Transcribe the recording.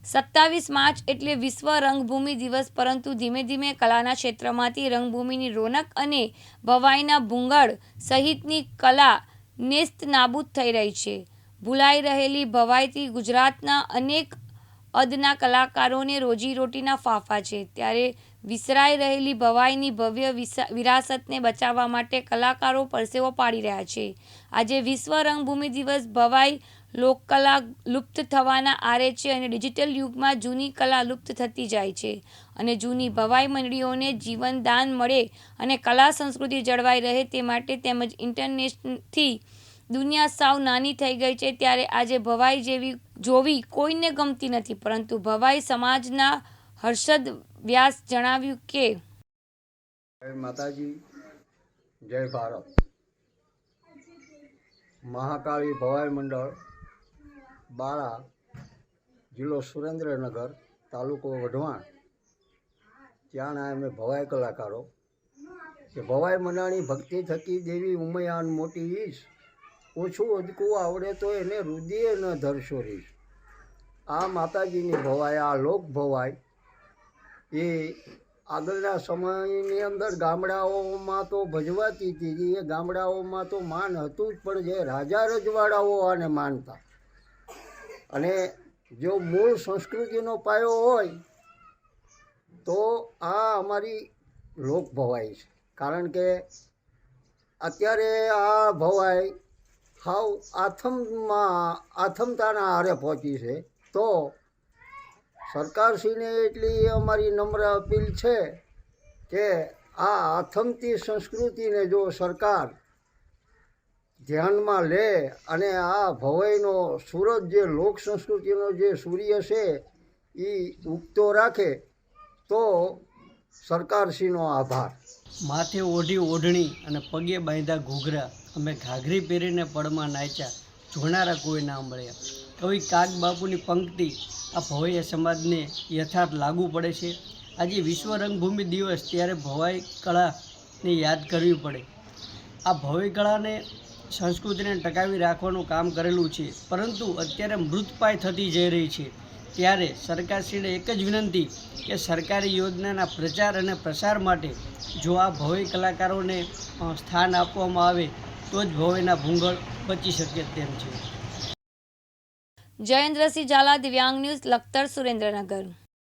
27 March એટલે વિશ્વ રંગભૂમિ દિવસ, પરંતુ ધીમે ધીમે કલાના ક્ષેત્રમાંથી રંગભૂમિની રોનક અને ભવાઈના ભૂંગળ સહિતની કલા નેસ્ત નાબૂદ થઈ રહી છે. ભૂલાઈ રહેલી ભવાઈથી ગુજરાતના અનેક અદના કલાકારોને રોજીરોટીના ફાંફા છે, ત્યારે વિસરાઈ રહેલી ભવાઈની ભવ્ય વિરાસતને બચાવવા માટે કલાકારો પરસેવો પાડી રહ્યા છે. આજે વિશ્વ રંગભૂમિ દિવસ. ભવાઈ લોકકલા લુપ્ત થવાના આરે છે અને ડિજિટલ યુગમાં જૂની કલા લુપ્ત થતી જાય છે અને જૂની ભવાઈ મંડળીઓને જીવનદાન મળે અને કલા સંસ્કૃતિ જળવાઈ રહે તે માટે, તેમજ ઇન્ટરનેટથી દુનિયા સાવ નાની થઈ ગઈ છે, ત્યારે આજે ભવાઈ જોવી કોઈને ગમતી નથી, પરંતુ ભવાઈ સમાજના હર્ષદ વ્યાસ જણાવ્યું કે જય માતાજી, જય ભારત. મહાકાળી ભવાઈ મંડળ બાળા, જિલ્લો સુરેન્દ્રનગર, તાલુકો વઢવાણ, ત્યાંના અમે ભવાઈ કલાકારો કે ભવાઈ મંડાણી ભક્તિ થકી દેવી ઉમયાન મોટી ઈશ, ઓછું અદકું આવડે તો એને રુદિયે ન ધરશો રીશ. આ માતાજીની ભવાઈ, આ લોક ભવાઈ એ આગળના સમયની અંદર ગામડાઓમાં તો ભજવાતી હતી. એ ગામડાઓમાં તો માન હતું જ, પણ જે રાજા રજવાડાઓ આને માનતા. અને જો મૂળ સંસ્કૃતિનો પાયો હોય તો આ અમારી લોક ભવાઈ છે. કારણ કે અત્યારે આ ભવાઈ હાવ આથમતાના હારે પહોંચી છે. તો સરકારશ્રીને એટલી અમારી નમ્ર અપીલ છે કે આ આથમતી સંસ્કૃતિને જો સરકાર ધ્યાનમાં લે અને આ ભવાઈનો સૂરજ, જે લોક સંસ્કૃતિનો જે સૂર્ય છે એ ઉગતો રાખે તો સરકારશ્રીનો આભાર. માથે ઓઢી ઓઢણી અને પગે બાંધ્યા ઘૂઘરા, અમે ઘાઘરી પહેરીને પડમાં નાચ્યા, જોનારા કોઈ ના મળ્યા. કવિ કાગ બાપુની પંક્તિ આ ભવાઈ સમાજને યથાર્થ લાગુ પડે છે. આજે વિશ્વ રંગભૂમિ દિવસ, ત્યારે ભવાઈ કળાને યાદ કરવી પડે. આ ભવાઈ કળાને, સંસ્કૃતિને ટકાવી રાખવાનું કામ કરેલું છે, પરંતુ અત્યારે મૃતપાય થતી જઈ રહી છે. ત્યારે સરકારશ્રીને એક જ વિનંતી કે સરકારી યોજનાના પ્રચાર અને પ્રસાર માટે જો આ ભવાઈ કલાકારોને સ્થાન આપવામાં આવે તો જ ભવાઈના ભૂંગળ બચી શકે તેમ છે. જયેન્દ્રસિંહ ઝાલા, દિવ્યાંગ ન્યૂઝ, લખતર, સુરેન્દ્રનગર.